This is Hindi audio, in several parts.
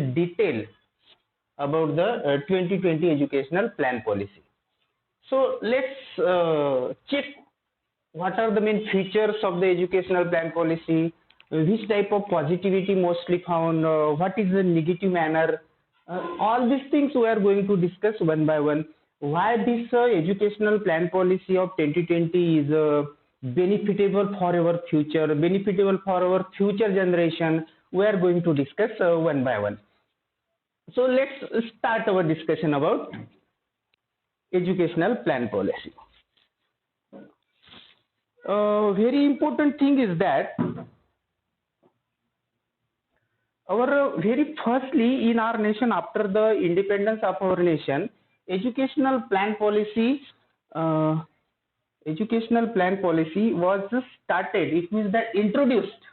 detail about the 2020 educational plan policy. So let's check what are the main features of the educational plan policy, which type of positivity mostly found, what is the negative manner, all these things we are going to discuss one by one. Why this educational plan policy of 2020 is benefitable for our future, benefitable for our future generation, we are going to discuss one by one. So let's start our discussion about educational plan policy. Very important thing is that our very firstly in our nation, after the independence of our nation, educational plan policy was started. It means that introduced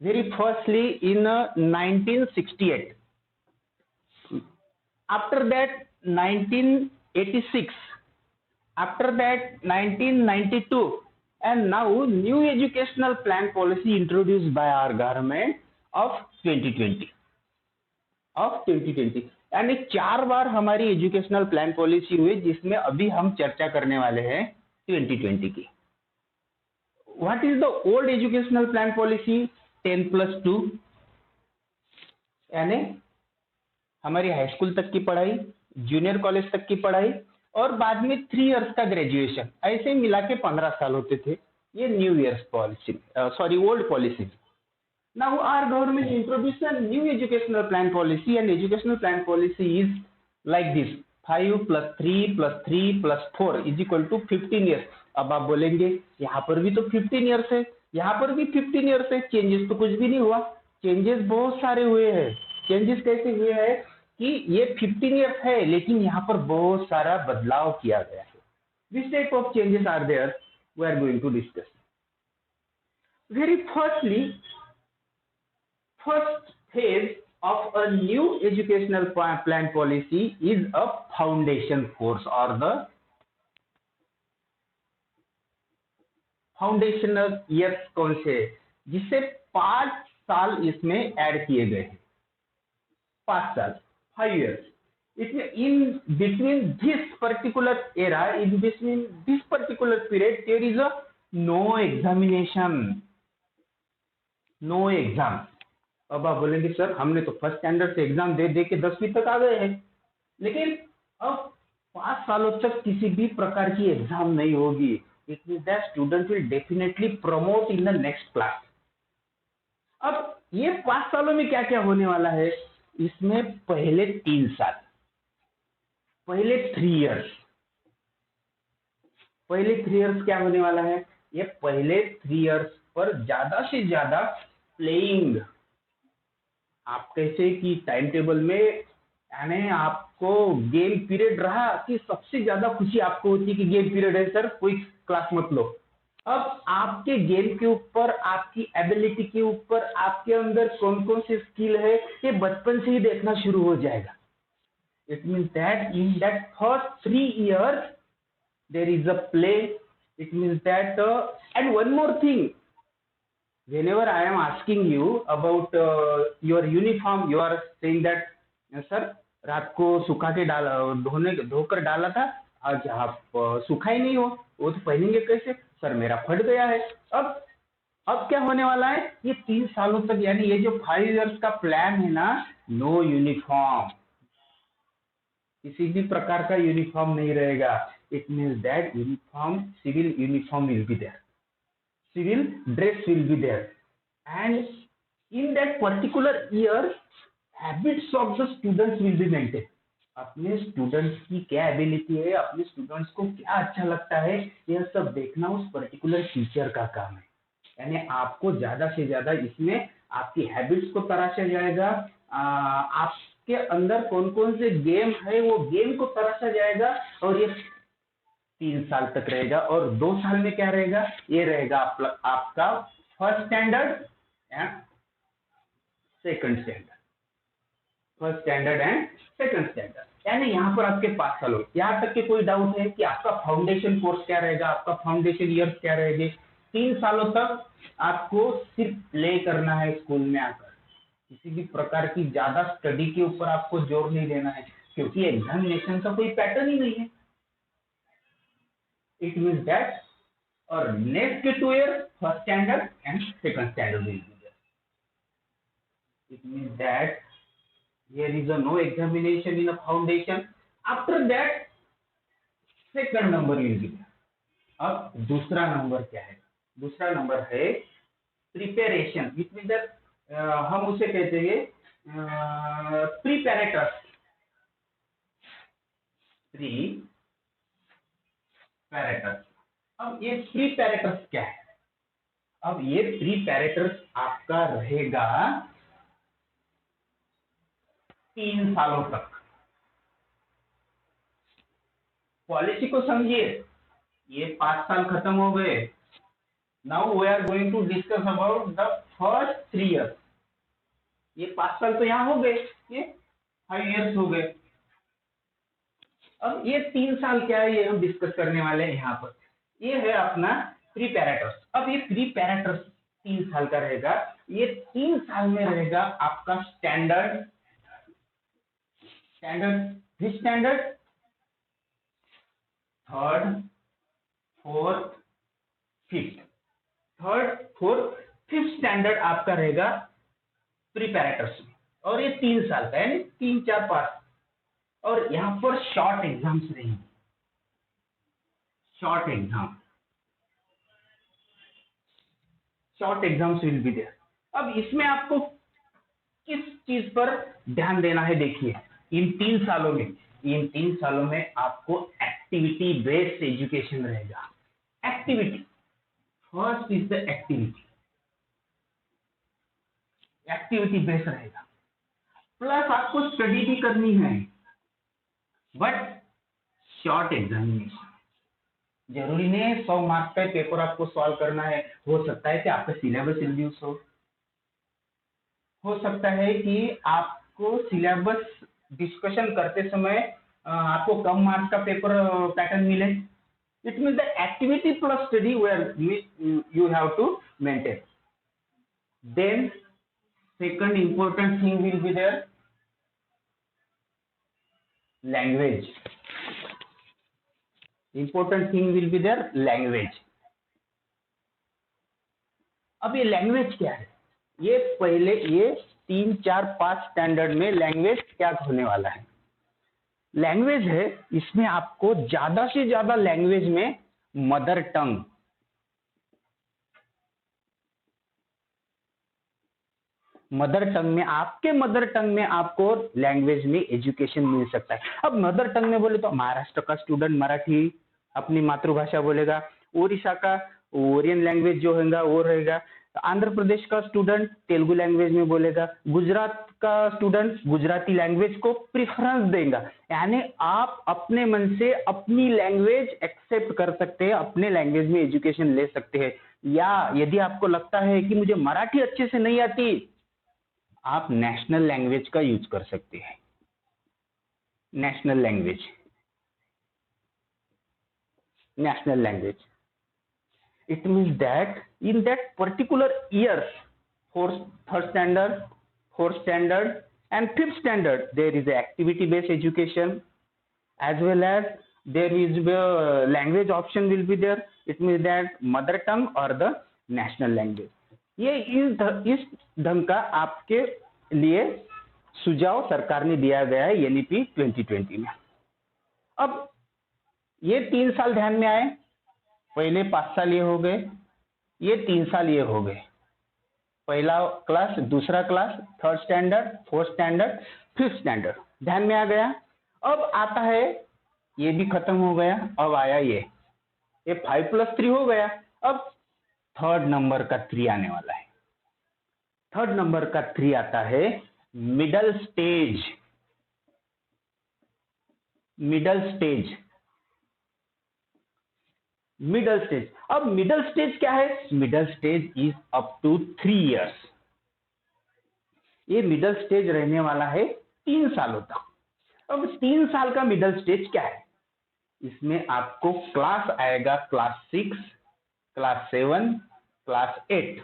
very firstly in 1968. After that 1986, after that 1992, and now new educational plan policy introduced by our government of 2020 यानी 4 बार हमारी एजुकेशनल प्लान पॉलिसी हुई, जिसमें अभी हम चर्चा करने वाले हैं 2020 की. What is the old educational plan policy? 10+2 यानी हमारी हाई स्कूल तक की पढ़ाई, जूनियर कॉलेज तक की पढ़ाई और बाद में 3 इयर्स का ग्रेजुएशन, ऐसे मिला के 15 साल होते थे. ये new years policy, sorry old policy. Now our government introduced a new educational plan policy, and educational plan policy is like this: 5 + 3 + 3 + 4 = 15 years. अब आप बोलेंगे यहाँ पर भी तो 15 years है, यहाँ पर भी 15 years है, चेंजेस तो कुछ भी नहीं हुआ. चेंजेस बहुत सारे हुए हैं. चेंजेस कैसे हुए हैं कि ये 15 years है, लेकिन यहाँ पर बहुत सारा बदलाव किया गया है. Which type of changes are there? We are going to discuss. Very firstly, first phase of a new educational plan policy is a foundation course or the foundational years कौन से, जिससे 5 साल इसमें ऐड किए गए हैं. 5 साल, 5 years. इसमें in between this particular era, in between this particular period, there is a no examination, no exam. अब आप बोलेंगे सर हमने तो फर्स्ट स्टैंडर्ड से एग्जाम दे दे के 10वीं तक आ गए हैं, लेकिन अब 5 सालों तक किसी भी प्रकार की एग्जाम नहीं होगी. It means that student will definitely promote in the next class. अब ये 5 सालों में क्या क्या होने वाला है? इसमें पहले 3 साल, पहले 3 इयर्स, पहले 3 इयर्स क्या होने वाला है? ये पहले 3 इयर्स पर ज्यादा से ज्यादा प्लेइंग. आप कैसे कि टाइम टेबल में यानी आपको गेम पीरियड रहा कि सबसे ज्यादा खुशी आपको होती है कि गेम पीरियड है सर, कोई क्लास मत लो. अब आपके गेम के ऊपर, आपकी एबिलिटी के ऊपर, आपके अंदर कौन कौन सी स्किल है, ये बचपन से ही देखना शुरू हो जाएगा. It means that in that first 3 years there is a play. It means that and one more thing, whenever I am asking you about your uniform, you are saying that sir रात को सुखा के धोकर डाला था, आज आप सूखा ही नहीं हो, वो तो पहनेंगे कैसे? सर मेरा फट गया है. अब क्या होने वाला है? ये 3 सालों तक, यानी ये जो 5 years का प्लान है ना, नो यूनिफॉर्म, किसी भी प्रकार का यूनिफॉर्म नहीं रहेगा. It means that uniform, civil uniform will be there, civil dress will be there, and in that particular year habits of the students will be maintained. अपने स्टूडेंट्स की क्या एबिलिटी है, अपने स्टूडेंट्स को क्या अच्छा लगता है, यह सब देखना उस पर्टिकुलर टीचर का काम है. यानी आपको ज्यादा से ज्यादा इसमें आपकी हैबिट्स को तराशा जाएगा, आपके अंदर कौन कौन से गेम है वो गेम को तराशा जाएगा, और ये 3 साल तक रहेगा. और 2 साल में क्या रहेगा? ये रहेगा आपका first standard and second standard, first standard and second standard. यानी यहाँ पर आपके 5 साल हो. यहाँ तक के कोई डाउट है कि आपका फाउंडेशन कोर्स क्या रहेगा, आपका फाउंडेशन ईयर्स क्या रहेंगे? 3 सालों तक आपको सिर्फ प्ले करना है स्कूल में आकर, किसी भी प्रकार की ज्यादा स्टडी के ऊपर आपको जोर नहीं देना है, क्योंकि एग्जामिनेशन का कोई पैटर्न ही नहीं है। इट मीन्स दैट और next 2 years first standard and second standard will be there. It means that here is a no examination in a foundation, after that second number will be there। अब दूसरा नंबर क्या है? दूसरा नंबर है प्रिपरेशन, विच मीन दैट हम उसे कहते हैं प्रीपैरेटस। प्रीपैरेटस, अब ये प्रीपैरेटस क्या है? अब ये प्रीपैरेटस आपका रहेगा 3 सालों तक। पॉलिसी को समझिए, ये 5 साल खत्म हो गए। Now we are going to discuss about the first 3 years। ये 5 साल तो यहाँ हो गए, ये 5 years हो गए। अब ये 3 साल क्या है, ये हम डिस्कस करने वाले हैं यहाँ पर। ये है अपना प्रीपैरेटस। अब ये प्रीपैरेटस 3 साल का रहेगा। ये 3 साल में रहेगा आपका स्टैंडर्ड, विच standard? Third, fourth, fifth. Third, fourth, fifth standard आपका रहेगा प्रीपैरेटर्स में, और ये 3 साल का, यानी 3, 4, 5। और यहाँ पर शॉर्ट एग्जाम्स रहेंगे, short exams will be there. अब इसमें आपको किस चीज पर ध्यान देना है? देखिए, इन 3 सालों में आपको एक्टिविटी बेस्ड एजुकेशन रहेगा। Activity, first is the activity based रहेगा। प्लस आपको स्टडी भी करनी है, बट शॉर्ट एग्जामिनेशन। जरूरी नहीं है 100 मार्क्स का पेपर आपको सॉल्व करना है। हो सकता है कि आपका सिलेबस रिड्यूस हो सकता है कि आपको सिलेबस डिस्कशन करते समय आपको कम मार्क्स का पेपर पैटर्न मिले। It means the activity plus study where you have to maintain. Then second important thing will be there, language. Important thing will be there, language. अब ये लैंग्वेज क्या है? ये पहले ये 3, 4, 5 स्टैंडर्ड में लैंग्वेज क्या होने वाला है? लैंग्वेज है, इसमें आपको ज्यादा से ज्यादा लैंग्वेज में मदर टंग, आपके मदर टंग में आपको लैंग्वेज में एजुकेशन मिल सकता है। अब मदर टंग में बोले तो महाराष्ट्र का स्टूडेंट मराठी अपनी मातृभाषा बोलेगा, उड़ीसा का ओरियन लैंग्वेज जो होगा वो रहेगा, आंध्र प्रदेश का स्टूडेंट तेलुगु लैंग्वेज में बोलेगा, गुजरात का स्टूडेंट गुजराती लैंग्वेज को प्रेफरेंस देगा। यानी आप अपने मन से अपनी लैंग्वेज एक्सेप्ट कर सकते हैं, अपने लैंग्वेज में एजुकेशन ले सकते हैं। या यदि आपको लगता है कि मुझे मराठी अच्छे से नहीं आती, आप नेशनल लैंग्वेज का यूज कर सकते हैं। National language, it means that in that particular year, third standard, fourth standard and fifth standard, there is a activity based education, as well as there is language option will be there. It means that mother tongue or the national language। ये इस ढंग का आपके लिए सुझाव सरकार ने दिया गया है एनईपी 2020 में। अब ये 3 साल ध्यान में आए, पहले 5 साल ये हो गए, ये 3 साल ये हो गए। पहला क्लास, दूसरा class, third standard, fourth standard, fifth standard ध्यान में आ गया। अब आता है, ये भी खत्म हो गया। अब आया ये 5+3 हो गया। अब थर्ड नंबर का 3 आने वाला है। थर्ड नंबर का 3 आता है मिडल स्टेज। अब मिडल स्टेज क्या है? Middle stage is up to 3 years। ये मिडल स्टेज रहने वाला है 3 सालों तक। अब 3 साल का मिडल स्टेज क्या है? इसमें आपको क्लास आएगा, class 6, class 7, class 8।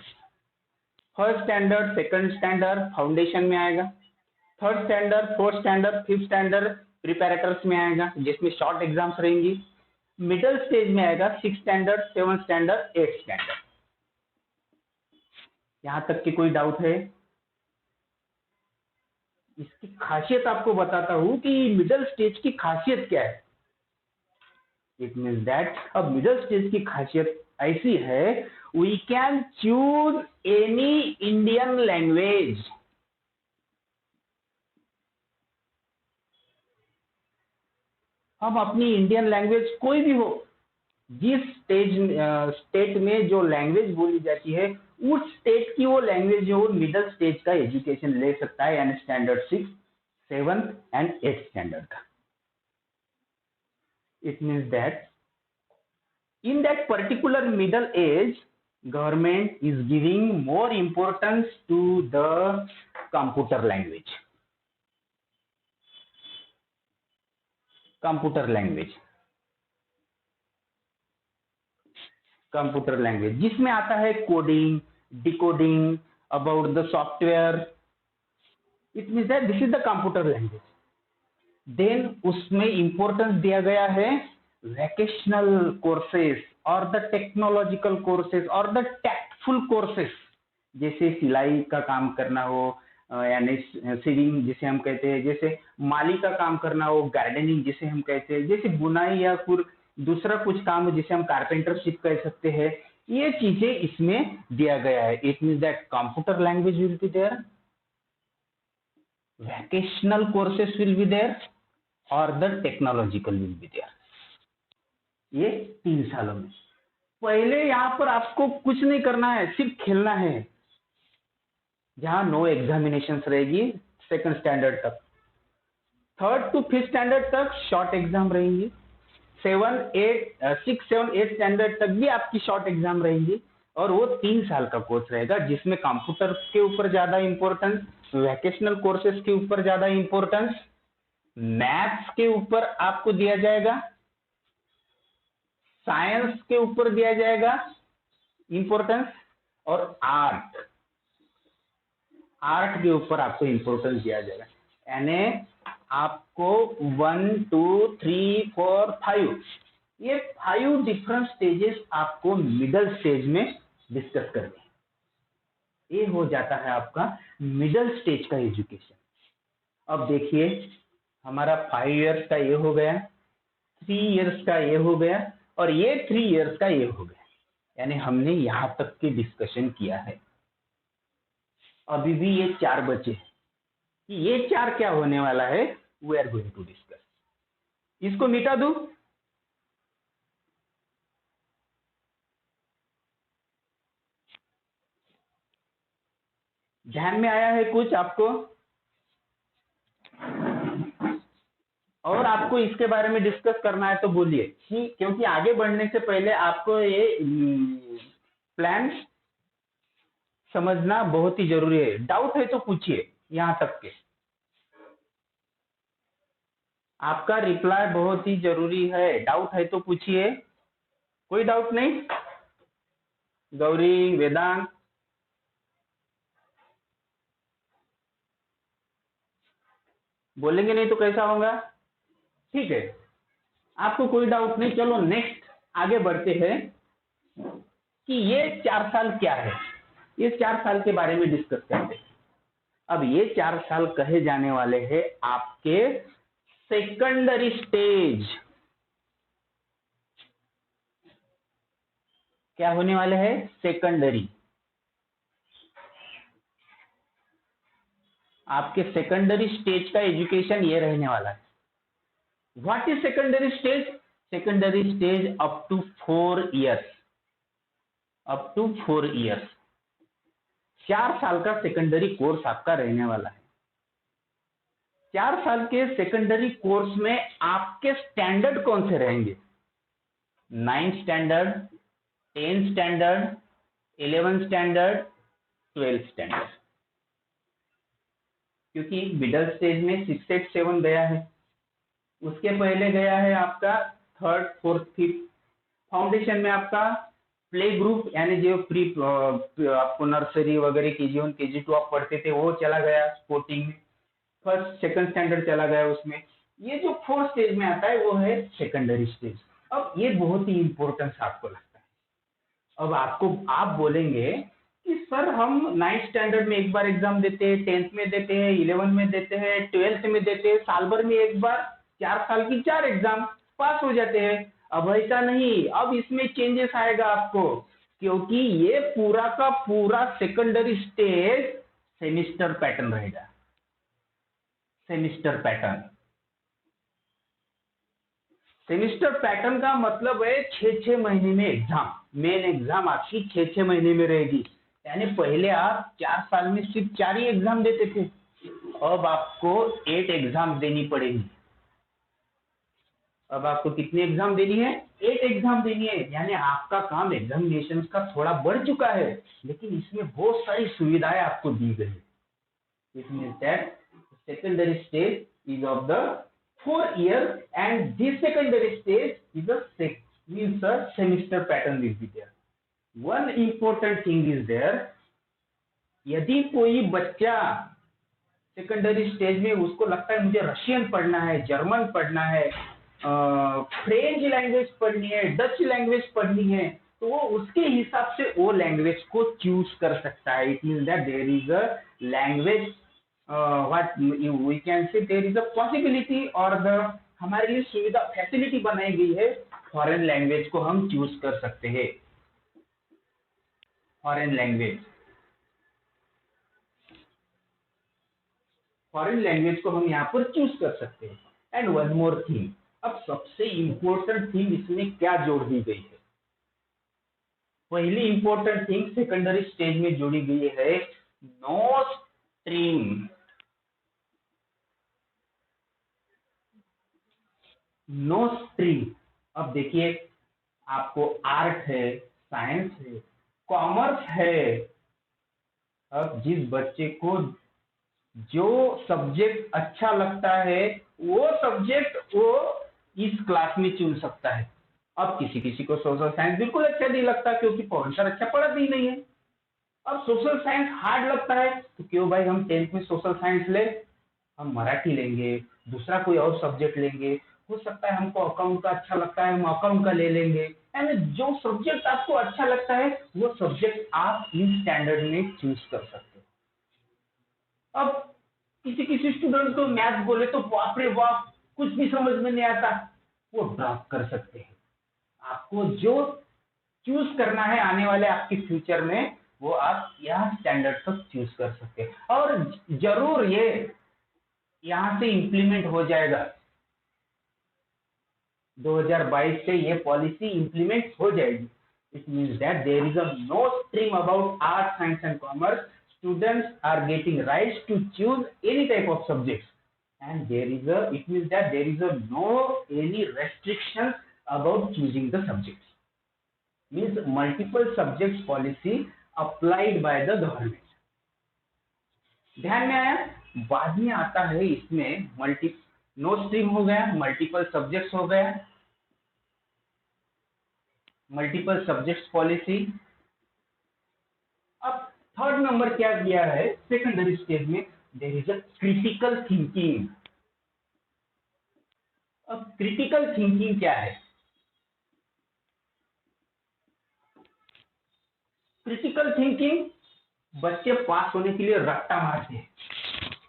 First standard, second standard foundation में आएगा, third standard, fourth standard, fifth standard preparatory में आएगा जिसमें शॉर्ट एग्जाम्स रहेंगी। मिडिल स्टेज में आएगा six standard, seven standard, eight standard. यहां तक कि कोई डाउट है? इसकी खासियत आपको बताता हूं कि मिडिल स्टेज की खासियत क्या है। इट मीन्स दैट अब मिडिल स्टेज की खासियत ऐसी है, we can choose any Indian language. हम अपनी इंडियन लैंग्वेज कोई भी हो, जिस स्टेट में जो लैंग्वेज बोली जाती है उस स्टेट की वो लैंग्वेज जो मिडिल स्टेज का एजुकेशन ले सकता है, यानी standard six, seventh and eight standard का। It means that in that particular middle age, government is giving more importance to the computer language. Computer language जिसमें आता है coding, decoding, about the software. It means that this is the computer language. Then उसमें इंपॉर्टेंस दिया गया है वैकेशनल कोर्सेस और द टेक्नोलॉजिकल कोर्सेस और द टैक्टफुल कोर्सेस, जैसे सिलाई का काम करना हो, यानी सीविंग जिसे हम कहते हैं, जैसे माली का काम करना हो, गार्डनिंग जिसे हम कहते हैं, जैसे बुनाई या फिर दूसरा कुछ काम हो जिसे हम कारपेंटरशिप कह सकते हैं, ये चीजें इसमें दिया गया है। It means that computer language will be there, vocational courses will be there और the technological will be there. ये 3 सालों में। पहले यहाँ पर आपको कुछ नहीं करना है, सिर्फ खेलना है, जहां नो एग्जामिनेशन रहेगी सेकंड स्टैंडर्ड तक। थर्ड टू फिफ्थ स्टैंडर्ड तक शॉर्ट एग्जाम रहेंगी, 6, 7, 8 स्टैंडर्ड तक भी आपकी शॉर्ट एग्जाम रहेंगी, और वो 3 साल का कोर्स रहेगा जिसमें कंप्यूटर के ऊपर ज्यादा इंपॉर्टेंस, वैकेशनल कोर्सेज के ऊपर ज्यादा इंपॉर्टेंस, मैथ्स के ऊपर आपको दिया जाएगा, साइंस के ऊपर दिया जाएगा इंपॉर्टेंस, और आर्ट के ऊपर आपको इंपॉर्टेंस दिया जाएगा। यानी आपको 1, 2, 3, 4, 5 ये 5 डिफरेंट स्टेजेस आपको मिडिल स्टेज में डिस्कस करने हैं। ये हो जाता है आपका मिडिल स्टेज का एजुकेशन। अब देखिए हमारा 5 इयर्स का ये हो गया, 3 इयर्स का ये हो गया, और ये 3 इयर्स का ये हो गया, यानी हमने यहां तक की डिस्कशन किया है। अभी भी ये 4 बचे हैं कि ये 4 क्या होने वाला है, we are going to discuss. इसको मिटा दूं, ध्यान में आया है कुछ आपको? और आपको इसके बारे में डिस्कस करना है तो बोलिए, क्योंकि आगे बढ़ने से पहले आपको ये प्लान समझना बहुत ही जरूरी है। डाउट है तो पूछिए, यहां तक के आपका रिप्लाई बहुत ही जरूरी है। डाउट है तो पूछिए, कोई डाउट नहीं? गौरी, वेदांत, बोलेंगे नहीं तो कैसा होगा? ठीक है, आपको कोई डाउट नहीं। चलो नेक्स्ट आगे बढ़ते हैं कि ये 4 साल क्या है, ये 4 साल के बारे में डिस्कस करते हैं। अब ये 4 साल कहे जाने वाले हैं आपके सेकेंडरी स्टेज। क्या होने वाले हैं? सेकेंडरी। आपके सेकेंडरी स्टेज का एजुकेशन ये रहने वाला है। What is secondary stage? Secondary stage up to 4 years, up to 4 years, 4 साल का सेकेंडरी कोर्स आपका रहने वाला है। 4 साल के सेकेंडरी कोर्स में आपके स्टैंडर्ड कौन से रहेंगे? 9th standard, 10th standard, 11th standard, 12th standard. क्योंकि मिडिल स्टेज में 6, 8, 7 गया है, उसके पहले गया है आपका 3rd, 4th, 5th। फाउंडेशन में आपका प्ले ग्रुप यानी जो प्री आपको नर्सरी वगैरह KG1 KG2 आप पढ़ते थे वो चला गया स्पोर्टिंग में, फर्स्ट सेकंड स्टैंडर्ड चला गया उसमें। ये जो फोर्थ स्टेज में आता है वो है सेकेंडरी स्टेज। अब ये बहुत ही इंपॉर्टेंस आपको लगता है। अब आपको आप बोलेंगे कि सर हम 9th स्टैंडर्ड में एक बार एग्जाम देते हैं, 10th में देते हैं, 11 में देते हैं, 12th में देते हैं, साल भर में एक बार 4 साल की 4 एग्जाम पास हो जाते हैं। अब ऐसा नहीं, अब इसमें चेंजेस आएगा आपको, क्योंकि ये पूरा का पूरा सेकेंडरी स्टेज सेमिस्टर पैटर्न रहेगा। सेमिस्टर पैटर्न, सेमिस्टर पैटर्न का मतलब है 6-6 महीने में एग्जाम, मेन एग्जाम आपकी 6-6 महीने में रहेगी। यानी पहले आप 4 साल में सिर्फ 4 ही एग्जाम देते थे, अब आपको 8 एग्जाम देनी पड़ेगी। अब आपको कितनी एग्जाम देनी है? 8 एग्जाम देनी है। यानी आपका काम एग्जामिनेशन का थोड़ा बढ़ चुका है, लेकिन इसमें बहुत सारी सुविधाएं आपको दी गई है। It means that secondary stage is of the 4 year and this secondary stage is a semester pattern will be there. One important thing is there, यदि कोई बच्चा सेकेंडरी स्टेज में उसको लगता है मुझे रशियन पढ़ना है, जर्मन पढ़ना है, फ्रेंच लैंग्वेज पढ़नी है, डच लैंग्वेज पढ़नी है, तो वो उसके हिसाब से वो लैंग्वेज को चूज कर सकता है। It means that there is a language what we can say there is a possibility और हमारे लिए सुविधा फैसिलिटी बनाई गई है, फॉरेन लैंग्वेज को हम चूज कर सकते हैं। फॉरेन लैंग्वेज, फॉरेन लैंग्वेज को हम यहाँ पर चूज कर सकते हैं। एंड वन मोर थिंग, अब सबसे इंपॉर्टेंट थिंग इसमें क्या जोड़ दी गई है? पहली इंपॉर्टेंट थिंग सेकेंडरी स्टेज में जोड़ी गई है, नो स्ट्रीम। No stream. अब देखिए, आपको आर्ट है, साइंस है, कॉमर्स है। अब जिस बच्चे को जो सब्जेक्ट अच्छा लगता है वो सब्जेक्ट वो इस क्लास में चुन सकता है। अब किसी किसी को सोशल साइंस बिल्कुल अच्छा नहीं लगता, क्योंकि प्रोफेसर अच्छा पढ़ाता ही नहीं है। अब सोशल साइंस हार्ड लगता है, तो क्यों भाई हम 10th में सोशल साइंस ले, हम मराठी लेंगे, दूसरा कोई और सब्जेक्ट लेंगे। हो सकता है हमको अकाउंट का अच्छा लगता है, हम अकाउंट का ले लेंगे। यानी जो सब्जेक्ट आपको अच्छा लगता है वो सब्जेक्ट आप इस स्टैंडर्ड में चूज कर सकते हो। अब किसी किसी स्टूडेंट को मैथ बोले तो बाप रे बाप कुछ भी समझ में नहीं आता, वो ड्रॉप कर सकते हैं। आपको जो चूज करना है आने वाले आपके फ्यूचर में, वो आप यह स्टैंडर्ड तक चूज कर सकते हैं। और जरूर ये यहां से इंप्लीमेंट हो जाएगा, 2022 से ये पॉलिसी इंप्लीमेंट हो जाएगी। It means that there is a no stream about art, science and commerce. Students are getting rights to choose any type of subjects, and it means that there is no any restrictions about choosing the subjects. Means multiple subjects policy applied by the government. ध्यान में आया? बाद में आता है इसमें नो स्ट्रीम हो गया, मल्टीपल सब्जेक्ट्स हो गया, मल्टीपल सब्जेक्ट्स पॉलिसी। अब थर्ड नंबर क्या दिया है सेकेंडरी स्टेज में? There is a critical thinking. अब क्रिटिकल थिंकिंग क्या है? क्रिटिकल थिंकिंग, बच्चे पास होने के लिए रट्टा मारते हैं,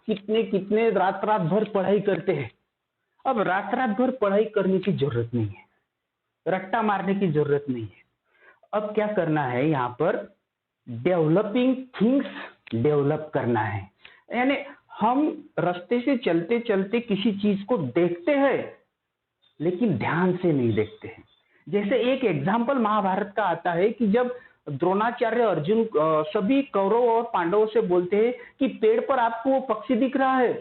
कितने कितने रात रात भर पढ़ाई करते हैं। अब रात रात भर पढ़ाई करने की जरूरत नहीं है, रट्टा मारने की जरूरत नहीं है। अब क्या करना है यहाँ पर? डेवलपिंग थिंग्स डेवलप करना है। यानी हम रास्ते से चलते चलते किसी चीज को देखते हैं लेकिन ध्यान से नहीं देखते हैं। जैसे एक एग्जाम्पल महाभारत का आता है कि जब द्रोणाचार्य अर्जुन सभी कौरव और पांडवों से बोलते हैं कि पेड़ पर आपको वो पक्षी दिख रहा है,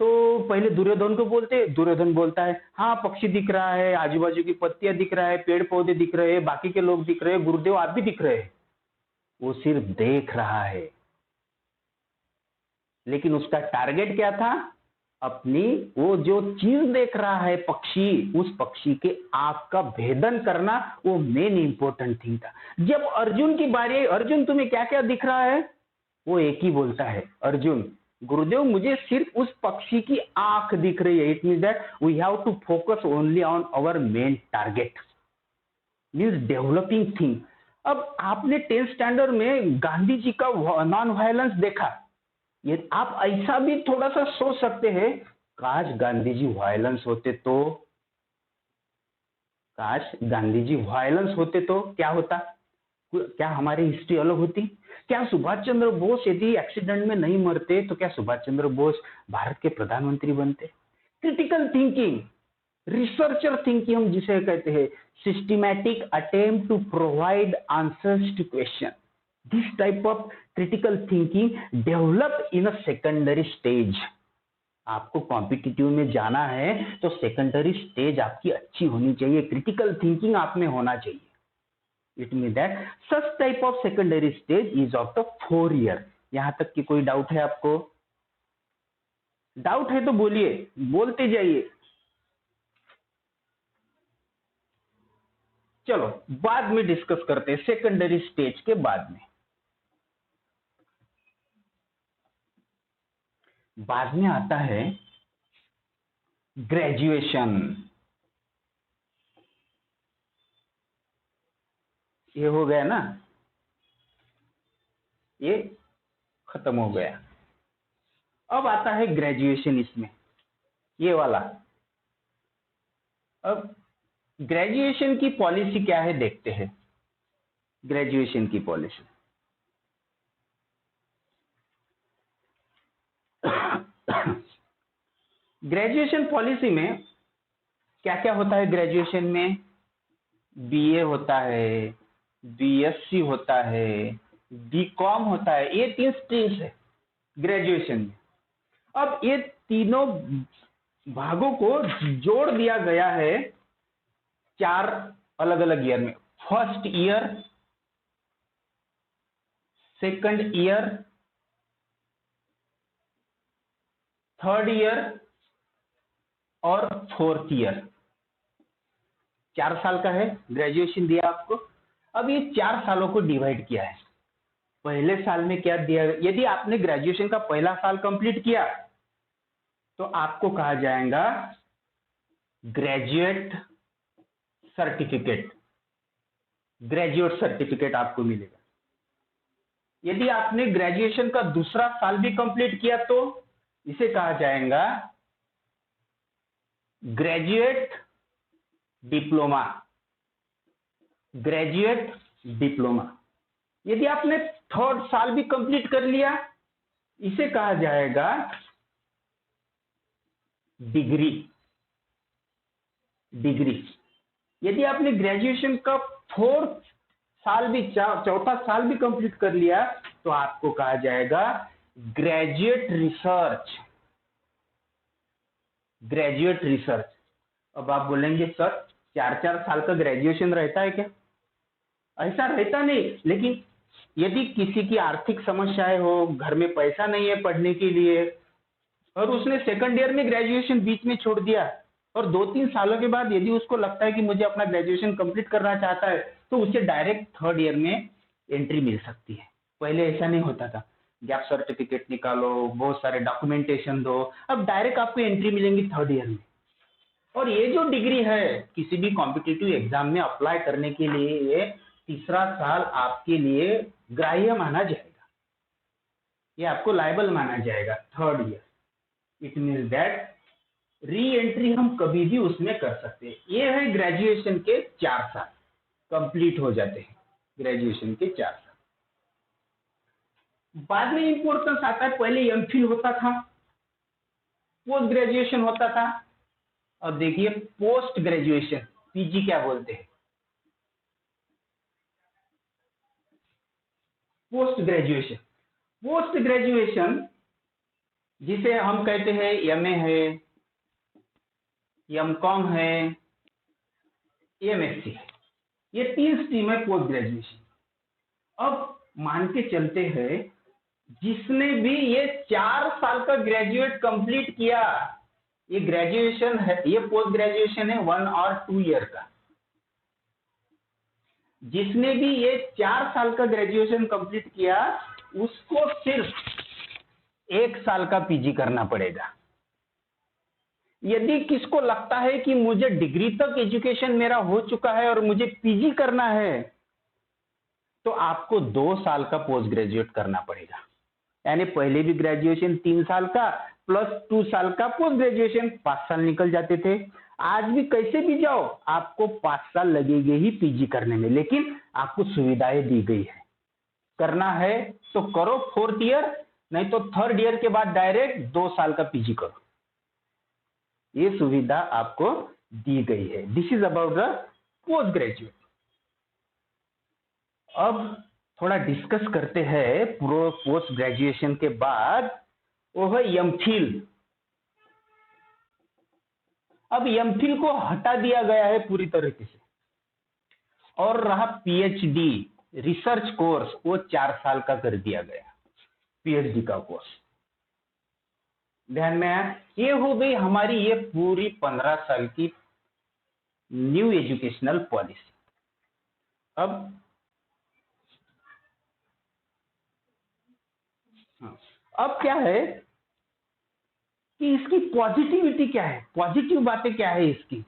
तो पहले दुर्योधन को बोलते हैं, दुर्योधन बोलता है हाँ पक्षी दिख रहा है, आजू बाजू की पत्तियां दिख रहा है, पेड़ पौधे दिख रहे हैं, बाकी के लोग दिख रहे हैं, गुरुदेव आप भी दिख रहे हैं। वो सिर्फ देख रहा है, लेकिन उसका टारगेट क्या था? अपनी वो जो चीज देख रहा है पक्षी, उस पक्षी के आंख का भेदन करना वो मेन इंपॉर्टेंट थिंग था। जब अर्जुन की बारी आई, अर्जुन तुम्हें क्या क्या दिख रहा है, वो एक ही बोलता है, अर्जुन गुरुदेव मुझे सिर्फ उस पक्षी की आंख दिख रही है। It means that we have to focus only on our main target, means developing thing. अब आपने 10th स्टैंडर्ड में गांधी जी का नॉन वायलेंस देखा, ये आप ऐसा भी थोड़ा सा सोच सकते हैं, काश गांधी जी वायलेंस होते तो, काश गांधी जी वायलेंस होते तो क्या होता, क्या हमारी हिस्ट्री अलग होती? क्या सुभाष चंद्र बोस यदि एक्सीडेंट में नहीं मरते तो क्या सुभाष चंद्र बोस भारत के प्रधानमंत्री बनते? क्रिटिकल थिंकिंग, रिसर्चर थिंकिंग हम जिसे कहते हैं, systematic attempt to provide answers to question, this type of critical thinking develop in a secondary stage. आपको कॉम्पिटिटिव में जाना है तो सेकेंडरी स्टेज आपकी अच्छी होनी चाहिए, क्रिटिकल थिंकिंग आप में होना चाहिए। It mean that such type of secondary stage is of the 4 year. यहां तक कि कोई डाउट है आपको? डाउट है तो बोलिए, बोलते जाइए। चलो बाद में डिस्कस करते हैं, सेकेंडरी स्टेज के बाद में। बाद में आता है ग्रेजुएशन। ये हो गया ना, ये खत्म हो गया। अब आता है ग्रेजुएशन, इसमें ये वाला। अब ग्रेजुएशन की पॉलिसी क्या है देखते हैं। ग्रेजुएशन की पॉलिसी ग्रेजुएशन पॉलिसी में क्या क्या होता है? ग्रेजुएशन में बीए होता है, बीएससी होता है, बीकॉम होता है, ये 3 स्ट्रीम्स है ग्रेजुएशन में। अब ये तीनों भागों को जोड़ दिया गया है 4 अलग अलग ईयर में। First year, second year, third year और फोर्थ ईयर। 4 साल का है ग्रेजुएशन दिया आपको। अब ये 4 सालों को डिवाइड किया है। पहले साल में क्या दिया, यदि आपने ग्रेजुएशन का पहला साल कंप्लीट किया तो आपको कहा जाएगा ग्रेजुएट सर्टिफिकेट, ग्रेजुएट सर्टिफिकेट आपको मिलेगा। यदि आपने ग्रेजुएशन का दूसरा साल भी कंप्लीट किया तो इसे कहा जाएगा ग्रेजुएट डिप्लोमा, ग्रेजुएट डिप्लोमा। यदि आपने थर्ड साल भी कंप्लीट कर लिया इसे कहा जाएगा डिग्री, डिग्री। यदि आपने ग्रेजुएशन का फोर्थ साल भी, चौथा साल भी कंप्लीट कर लिया तो आपको कहा जाएगा ग्रेजुएट रिसर्च, ग्रेजुएट रिसर्च। अब आप बोलेंगे सर 4-4 साल का ग्रेजुएशन रहता है क्या? ऐसा रहता नहीं, लेकिन यदि किसी की आर्थिक समस्याएं हो, घर में पैसा नहीं है पढ़ने के लिए, और उसने सेकंड ईयर में ग्रेजुएशन बीच में छोड़ दिया और 2-3 सालों के बाद यदि उसको लगता है कि मुझे अपना ग्रेजुएशन कंप्लीट करना चाहता है तो उसे डायरेक्ट थर्ड ईयर में एंट्री मिल सकती है। पहले ऐसा नहीं होता था, गैप सर्टिफिकेट निकालो, बहुत सारे डॉक्यूमेंटेशन दो, अब डायरेक्ट आपको एंट्री मिलेंगी थर्ड ईयर में। और ये जो डिग्री है किसी भी कॉम्पिटिटिव एग्जाम में अप्लाई करने के लिए ये तीसरा साल आपके लिए ग्राह्य माना जाएगा, ये आपको लायबल माना जाएगा third year. It means that re entry हम कभी भी उसमें कर सकते हैं। ये है ग्रेजुएशन के 4 साल कंप्लीट हो जाते हैं, ग्रेजुएशन के 4 साल। बाद में इंपॉर्टेंस आता है, पहले एमफिल होता था, पोस्ट ग्रेजुएशन होता था, और देखिए पोस्ट ग्रेजुएशन, पीजी क्या बोलते हैं, पोस्ट ग्रेजुएशन। पोस्ट ग्रेजुएशन जिसे हम कहते हैं एमए है, एमकॉम है, एमएससी है, ये 3 स्ट्रीम है पोस्ट ग्रेजुएशन। अब मान के चलते हैं जिसने भी ये 4 साल का ग्रेजुएट कंप्लीट किया, ये ग्रेजुएशन है, ये पोस्ट ग्रेजुएशन है 1 और 2 ईयर का। जिसने भी ये 4 साल का ग्रेजुएशन कंप्लीट किया उसको सिर्फ 1 साल का पीजी करना पड़ेगा। यदि किसको लगता है कि मुझे डिग्री तक एजुकेशन मेरा हो चुका है और मुझे पीजी करना है, तो आपको 2 साल का पोस्ट ग्रेजुएट करना पड़ेगा। यानी पहले भी ग्रेजुएशन 3 साल का प्लस 2 साल का पोस्ट ग्रेजुएशन, 5 साल निकल जाते थे। आज भी कैसे भी जाओ आपको 5 साल लगेंगे ही पीजी करने में, लेकिन आपको सुविधाएं दी गई है। करना है तो करो 4th ईयर, नहीं तो 3rd ईयर के बाद डायरेक्ट 2 साल का पीजी करो। ये सुविधा आपको दी गई है। This is about the post graduate. अब थोड़ा डिस्कस करते हैं पोस्ट ग्रेजुएशन के बाद, वो है एमफिल। अब एमफिल को हटा दिया गया है पूरी तरीके से, और रहा पीएचडी रिसर्च कोर्स, वो 4 साल का कर दिया गया पीएचडी का कोर्स। ध्यान में आया? ये हो गई हमारी ये पूरी 15 साल की न्यू एजुकेशनल पॉलिसी। अब अब क्या है कि इसकी पॉजिटिविटी क्या है, पॉजिटिव बातें क्या है इसकी।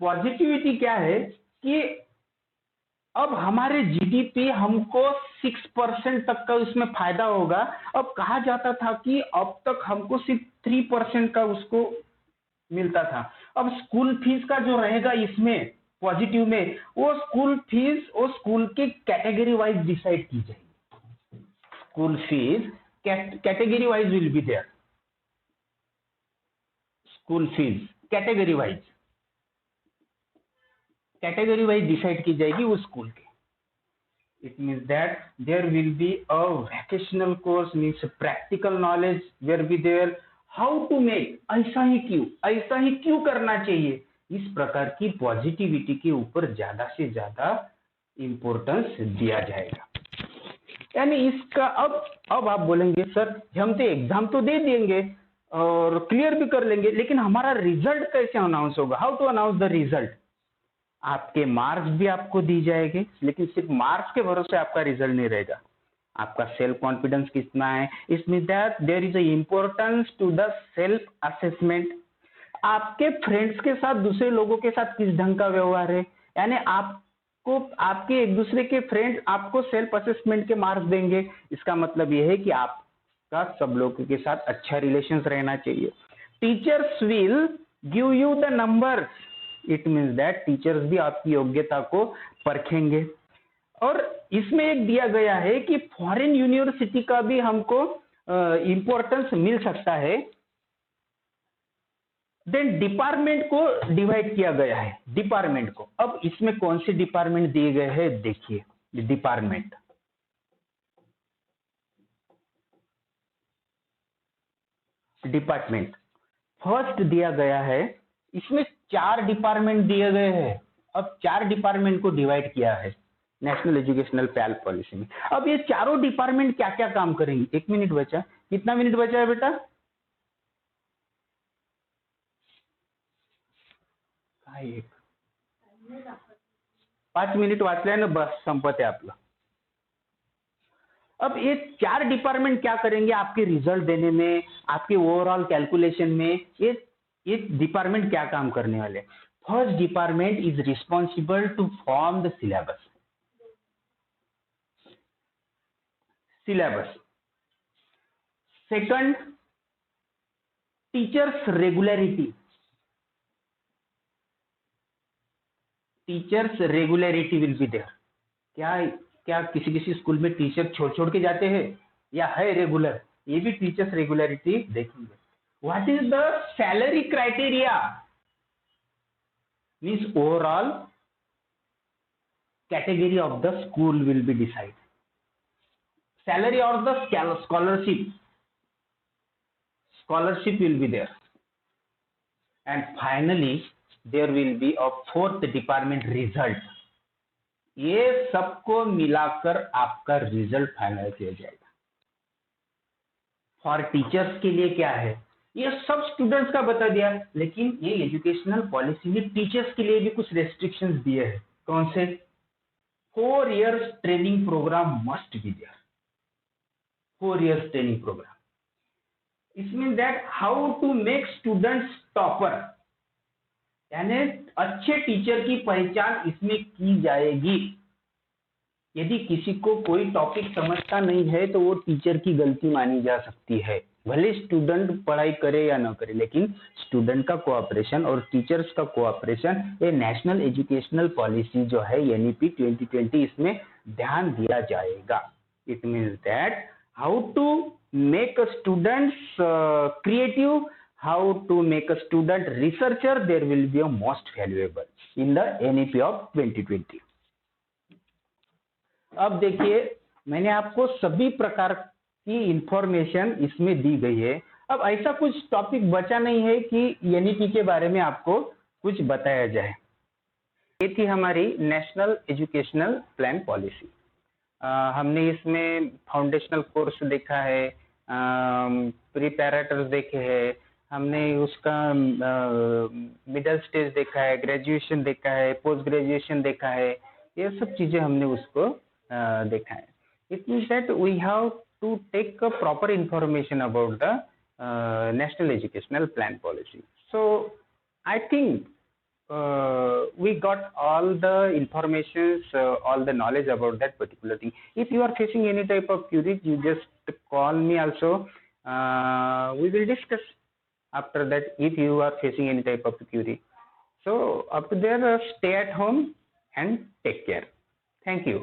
पॉजिटिविटी क्या है कि अब हमारे जीडीपी हमको 6% तक का उसमें फायदा होगा। अब कहा जाता था कि अब तक हमको सिर्फ 3% का उसको मिलता था। अब स्कूल फीस का जो रहेगा इसमें पॉजिटिव में, वो स्कूल फीस वो स्कूल के कैटेगरी वाइज डिसाइड की जाएगी। School fees category wise will be there. School fees category wise decide की जाएगी उस स्कूल के। It means that there will be a vocational course, means practical knowledge will be there, how to make, ऐसा ही क्यों करना चाहिए, इस प्रकार की पॉजिटिविटी के ऊपर ज्यादा से ज्यादा इंपॉर्टेंस दिया जाएगा। यानी इसका अब आप बोलेंगे सर हम तो एग्जाम तो दे देंगे और क्लियर भी कर लेंगे, लेकिन हमारा रिजल्ट कैसे अनाउंस होगा, how to announce the result. आपके मार्क्स भी आपको दी जाएंगे, लेकिन सिर्फ मार्क्स के भरोसे आपका रिजल्ट नहीं रहेगा। आपका सेल्फ कॉन्फिडेंस कितना है, इसमें that there is a importance to the self assessment. आपके फ्रेंड्स के साथ, दूसरे लोगों के साथ किस ढंग का व्यवहार है, यानी आपको आपके एक दूसरे के फ्रेंड्स आपको सेल्फ असेसमेंट के मार्क्स देंगे। इसका मतलब यह है कि आपका सब लोगों के साथ अच्छा रिलेशंस रहना चाहिए। Teachers will give you the number, it means that teachers भी आपकी योग्यता को परखेंगे। और इसमें एक दिया गया है कि फॉरेन यूनिवर्सिटी का भी हमको इंपॉर्टेंस मिल सकता है। देन डिपार्टमेंट को डिवाइड किया गया है, डिपार्टमेंट को। अब इसमें कौन से डिपार्टमेंट दिए गए हैं देखिए। डिपार्टमेंट फर्स्ट दिया गया है, इसमें 4 डिपार्टमेंट दिए गए हैं। अब 4 डिपार्टमेंट को डिवाइड किया है नेशनल एजुकेशनल पॉलिसी में। अब ये चारों डिपार्टमेंट क्या क्या काम करेंगे, 1 मिनट बचा, कितना मिनट बचा है बेटा, एक 5 मिनिट वाचले ना बस संपत है आपलं। अब ये 4 डिपार्टमेंट क्या करेंगे आपके रिजल्ट देने में, आपके ओवरऑल कैलकुलेशन में, ये डिपार्टमेंट क्या काम करने वाले। First department is responsible to form the syllabus. Second, teachers regularity. Will be there. क्या किसी किसी स्कूल में टीचर छोड़ के जाते हैं या है रेगुलर, ये भी टीचर्स रेगुलरिटी देखेंगे। What is the salary criteria, means overall category of the school will be decide. Salary और the scholarship will be there. And finally there will be a 4th department, result. ये सबको मिलाकर आपका रिजल्ट फाइनल किया जाएगा। फॉर टीचर्स के लिए क्या है, ये सब स्टूडेंट्स का बता दिया, लेकिन ये एजुकेशनल पॉलिसी में टीचर्स के लिए भी कुछ रेस्ट्रिक्शंस दिए हैं। कौन से? 4 years training program must be there. 4 years training program, it mean that how to make students topper, यानी अच्छे टीचर की पहचान इसमें की जाएगी। यदि किसी को कोई टॉपिक समझता नहीं है तो वो टीचर की गलती मानी जा सकती है, भले स्टूडेंट पढ़ाई करे या ना करे, लेकिन स्टूडेंट का कोऑपरेशन और टीचर्स का कोऑपरेशन, ये नेशनल एजुकेशनल पॉलिसी जो है एनईपी 2020, इसमें ध्यान दिया जाएगा। It means that how to make a students creative, how to make a student researcher, there will be a most valuable in the NEP of 2020। अब देखिए, मैंने आपको सभी प्रकार की इंफॉर्मेशन इसमें दी गई है। अब ऐसा कुछ टॉपिक बचा नहीं है कि एनईपी के बारे में आपको कुछ बताया जाए। ये थी हमारी नेशनल एजुकेशनल प्लान पॉलिसी। हमने इसमें फाउंडेशनल कोर्स देखा है, प्रिपैरेटर्स देखे हैं, हमने उसका मिडिल स्टेज देखा है, ग्रेजुएशन देखा है, पोस्ट ग्रेजुएशन देखा है, ये सब चीजें हमने उसको देखा है। It means that we have to take a proper information about the national educational plan policy. So I think we got all the informations, all the knowledge about that particular thing. If you are facing any type of queries, you just call me also. We will discuss after that if you are facing any type of query. So up to there, stay at home and take care. Thank you.